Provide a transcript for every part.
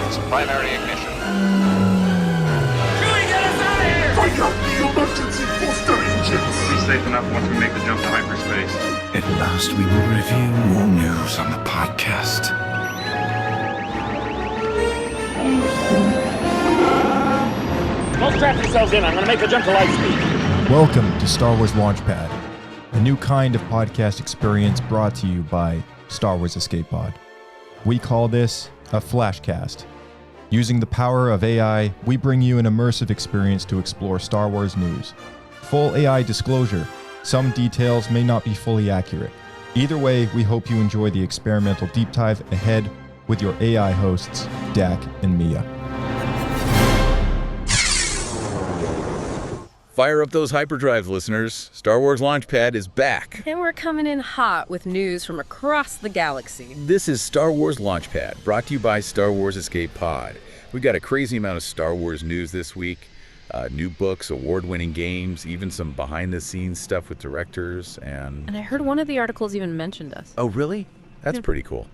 sequence, primary ignition. Chewie, get us out of here! Fire the emergency booster engines! We'll be safe enough once we make the jump to hyperspace. At last, we will review more news on the podcast. Don't strap yourselves in. I'm going to make a jump to light speed. Welcome to Star Wars Launchpad, a new kind of podcast experience brought to you by Star Wars Escape Pod. We call this a Flashcast. Using the power of AI, we bring you an immersive experience to explore Star Wars news. Full AI disclosure, some details may not be fully accurate. Either way, we hope you enjoy the experimental deep dive ahead with your AI hosts, Dak and Mia. Fire up those hyperdrives, listeners. Star Wars Launchpad is back. And we're coming in hot with news from across the galaxy. This is Star Wars Launchpad, brought to you by Star Wars Escape Pod. We've got a crazy amount of Star Wars news this week. New books, award-winning games, even some behind-the-scenes stuff with directors, and I heard one of the articles even mentioned us. Oh, really? That's pretty cool.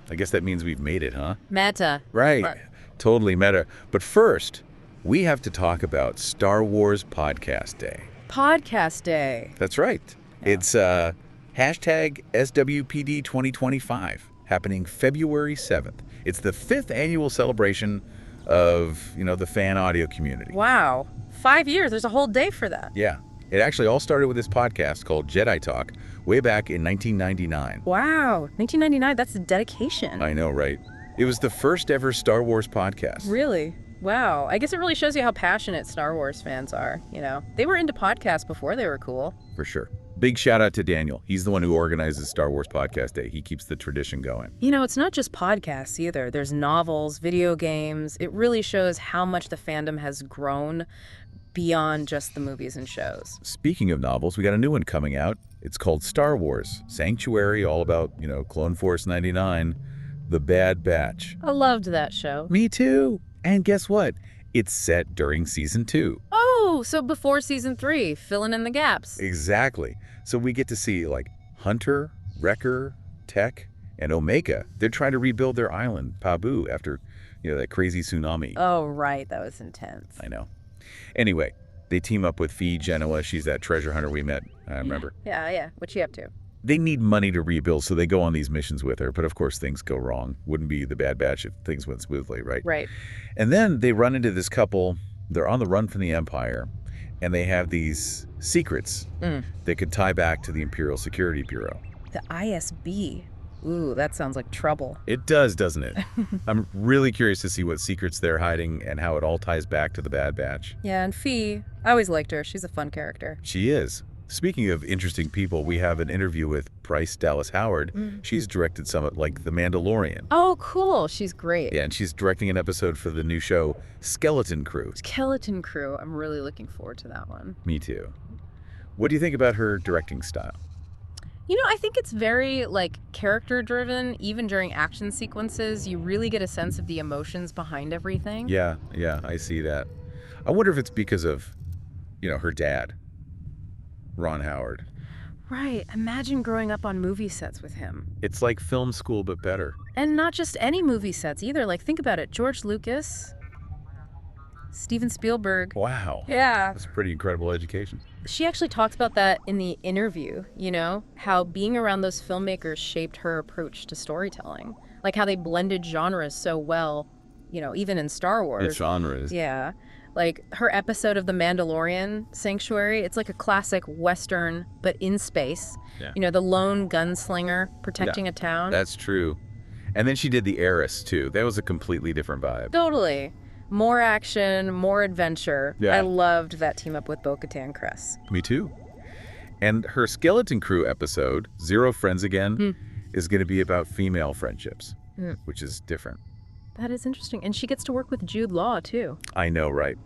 I guess that means we've made it, huh? Meta. Right. Totally meta. But first, we have to talk about Star Wars Podcast Day. Podcast Day. That's right. Yeah. It's hashtag SWPD 2025, happening February 7th. It's the 5th annual celebration of, the fan audio community. Wow. 5 years. There's a whole day for that. Yeah. It actually all started with this podcast called Jedi Talk way back in 1999. Wow. 1999, that's a dedication. I know, right? It was the first ever Star Wars podcast. Really? Wow. I guess it really shows you how passionate Star Wars fans are, They were into podcasts before they were cool. For sure. Big shout out to Daniel. He's the one who organizes Star Wars Podcast Day. He keeps the tradition going. It's not just podcasts either. There's novels, video games. It really shows how much the fandom has grown beyond just the movies and shows. Speaking of novels, we got a new one coming out. It's called Star Wars Sanctuary, all about, Clone Force 99, The Bad Batch. I loved that show. Me too. And guess what? It's set during season 2. Oh, so before season 3, filling in the gaps. Exactly. So we get to see Hunter, Wrecker, Tech, and Omega. They're trying to rebuild their island, Pabu, after, that crazy tsunami. Oh, right. That was intense. I know. Anyway, they team up with Fee Genoa. She's that treasure hunter we met, I remember. Yeah. What's she up to? They need money to rebuild, so they go on these missions with her. But of course, things go wrong. Wouldn't be the Bad Batch if things went smoothly, right? Right. And then they run into this couple. They're on the run from the Empire, and they have these secrets that could tie back to the Imperial Security Bureau. The ISB. Ooh, that sounds like trouble. It does, doesn't it? I'm really curious to see what secrets they're hiding and how it all ties back to the Bad Batch. Yeah, and Fee, I always liked her. She's a fun character. She is. Speaking of interesting people, we have an interview with Bryce Dallas Howard. She's directed some like The Mandalorian. Oh, cool. She's great. Yeah, and she's directing an episode for the new show Skeleton Crew. Skeleton Crew. I'm really looking forward to that one. Me too. What do you think about her directing style? I think it's very, character-driven. Even during action sequences, you really get a sense of the emotions behind everything. Yeah, I see that. I wonder if it's because of, her dad, Ron Howard. Right. Imagine growing up on movie sets with him. It's like film school, but better. And not just any movie sets either. Think about it. George Lucas, Steven Spielberg. Wow. Yeah. That's a pretty incredible education. She actually talks about that in the interview, how being around those filmmakers shaped her approach to storytelling. How they blended genres so well, even in Star Wars. It's genres. Yeah. Her episode of The Mandalorian, Sanctuary, it's like a classic Western, but in space. Yeah. The lone gunslinger protecting a town. That's true. And then she did The Heiress, too. That was a completely different vibe. Totally. More action, more adventure. Yeah. I loved that team up with Bo-Katan Kryss. Me too. And her Skeleton Crew episode, Zero Friends Again, is going to be about female friendships, which is different. That is interesting. And she gets to work with Jude Law, too. I know, right?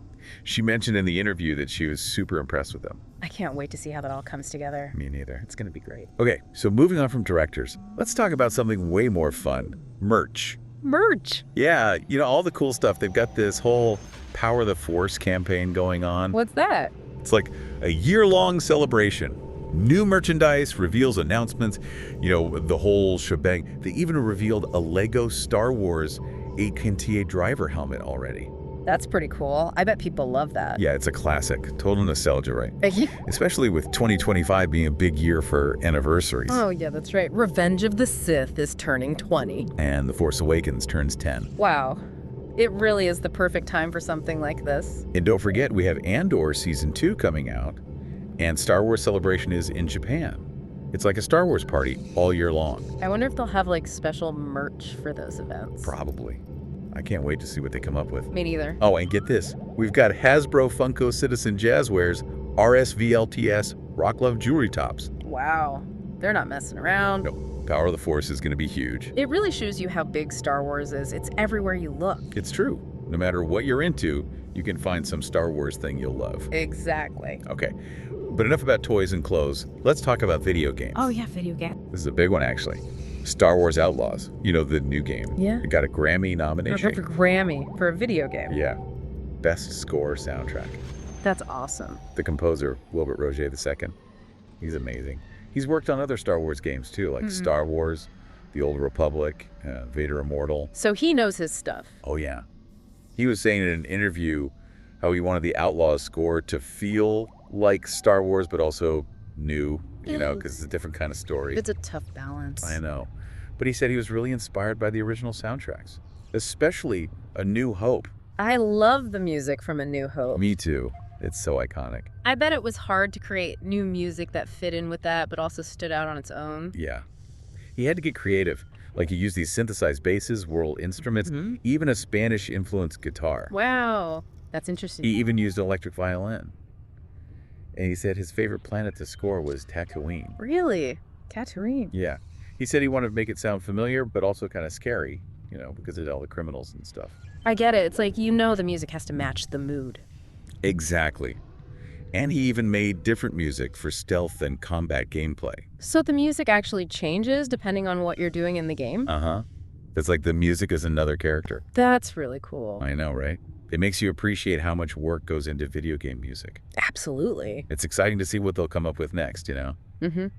She mentioned in the interview that she was super impressed with them. I can't wait to see how that all comes together. Me neither. It's going to be great. Okay, so moving on from directors, let's talk about something way more fun. Merch. Merch? Yeah, all the cool stuff. They've got this whole Power the Force campaign going on. What's that? It's like a year-long celebration. New merchandise, reveals, announcements, the whole shebang. They even revealed a Lego Star Wars AT&T driver helmet already. That's pretty cool. I bet people love that. Yeah, it's a classic. Total nostalgia, right? Especially with 2025 being a big year for anniversaries. Oh, yeah, that's right. Revenge of the Sith is turning 20. And The Force Awakens turns 10. Wow. It really is the perfect time for something like this. And don't forget, we have Andor Season 2 coming out, and Star Wars Celebration is in Japan. It's like a Star Wars party all year long. I wonder if they'll have, like, special merch for those events. Probably. I can't wait to see what they come up with. Me neither. Oh, and get this. We've got Hasbro Funko Citizen Jazzwares RSVLTS Rock Love Jewelry Tops. Wow. They're not messing around. No, Power of the Force is going to be huge. It really shows you how big Star Wars is. It's everywhere you look. It's true. No matter what you're into, you can find some Star Wars thing you'll love. Exactly. Okay, but enough about toys and clothes. Let's talk about video games. Oh, yeah, video game. This is a big one, actually. Star Wars Outlaws. You know, the new game. Yeah. It got a Grammy nomination. For Grammy for a video game. Yeah. Best score soundtrack. That's awesome. The composer, Wilbert Roget II. He's amazing. He's worked on other Star Wars games, too, like Star Wars, The Old Republic, Vader Immortal. So he knows his stuff. Oh, yeah. He was saying in an interview how he wanted the Outlaws score to feel like Star Wars, but also new, you know, because it's a different kind of story. It's a tough balance. I know. But he said he was really inspired by the original soundtracks, especially A New Hope. I love the music from A New Hope. Me too. It's so iconic. I bet it was hard to create new music that fit in with that, but also stood out on its own. Yeah. He had to get creative. Like he used these synthesized basses, world instruments, even a Spanish-influenced guitar. Wow. That's interesting. He even used an electric violin. And he said his favorite planet to score was Tatooine. Really? Tatooine? Yeah. He said he wanted to make it sound familiar, but also kind of scary, you know, because of all the criminals and stuff. I get it. It's like, you know, the music has to match the mood. Exactly. And he even made different music for stealth and combat gameplay. So the music actually changes depending on what you're doing in the game? Uh-huh. It's like the music is another character. That's really cool. I know, right? It makes you appreciate how much work goes into video game music. Absolutely. It's exciting to see what they'll come up with next, you know?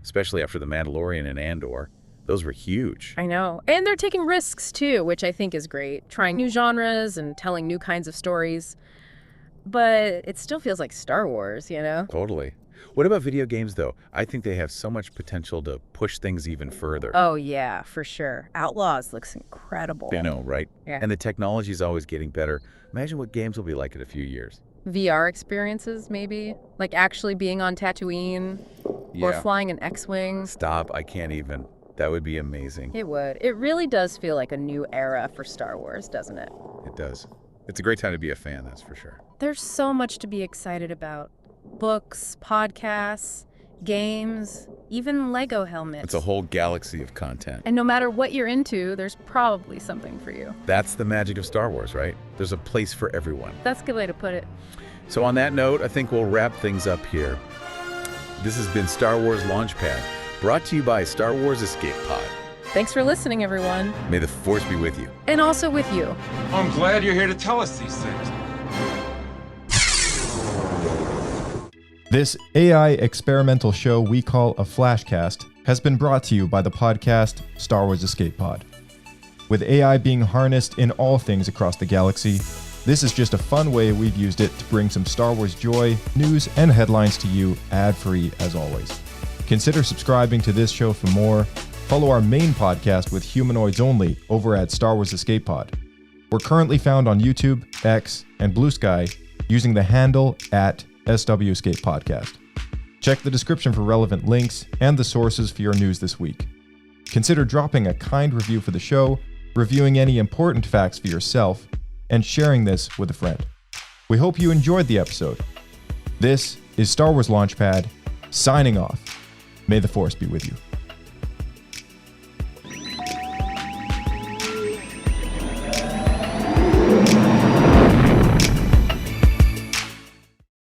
Especially after The Mandalorian and Andor. Those were huge. I know. And they're taking risks, too, which I think is great. Trying new genres and telling new kinds of stories. But it still feels like Star Wars, you know? Totally. What about video games, though? I think they have so much potential to push things even further. Oh, yeah, for sure. Outlaws looks incredible. I know, right? Yeah. And the technology is always getting better. Imagine what games will be like in a few years. VR experiences, maybe? Like actually being on Tatooine or flying an X-Wing. Stop. I can't even. That would be amazing. It would. It really does feel like a new era for Star Wars, doesn't it? It does. It's a great time to be a fan, that's for sure. There's so much to be excited about. Books, podcasts, games, even Lego helmets. It's a whole galaxy of content. And no matter what you're into, there's probably something for you. That's the magic of Star Wars, right? There's a place for everyone. That's a good way to put it. So on that note, I think we'll wrap things up here. This has been Star Wars Launchpad, brought to you by Star Wars Escape Pod. Thanks for listening, everyone. May the Force be with you. And also with you. I'm glad you're here to tell us these things. This AI experimental show we call a Flashcast has been brought to you by the podcast Star Wars Escape Pod. With AI being harnessed in all things across the galaxy, this is just a fun way we've used it to bring some Star Wars joy, news, and headlines to you ad-free as always. Consider subscribing to this show for more. Follow our main podcast with humanoids only over at Star Wars Escape Pod. We're currently found on YouTube, X, and Blue Sky using the handle at SW Escape Podcast. Check the description for relevant links and the sources for your news this week. Consider dropping a kind review for the show, reviewing any important facts for yourself, and sharing this with a friend. We hope you enjoyed the episode. This is Star Wars Launchpad, signing off. May the Force be with you.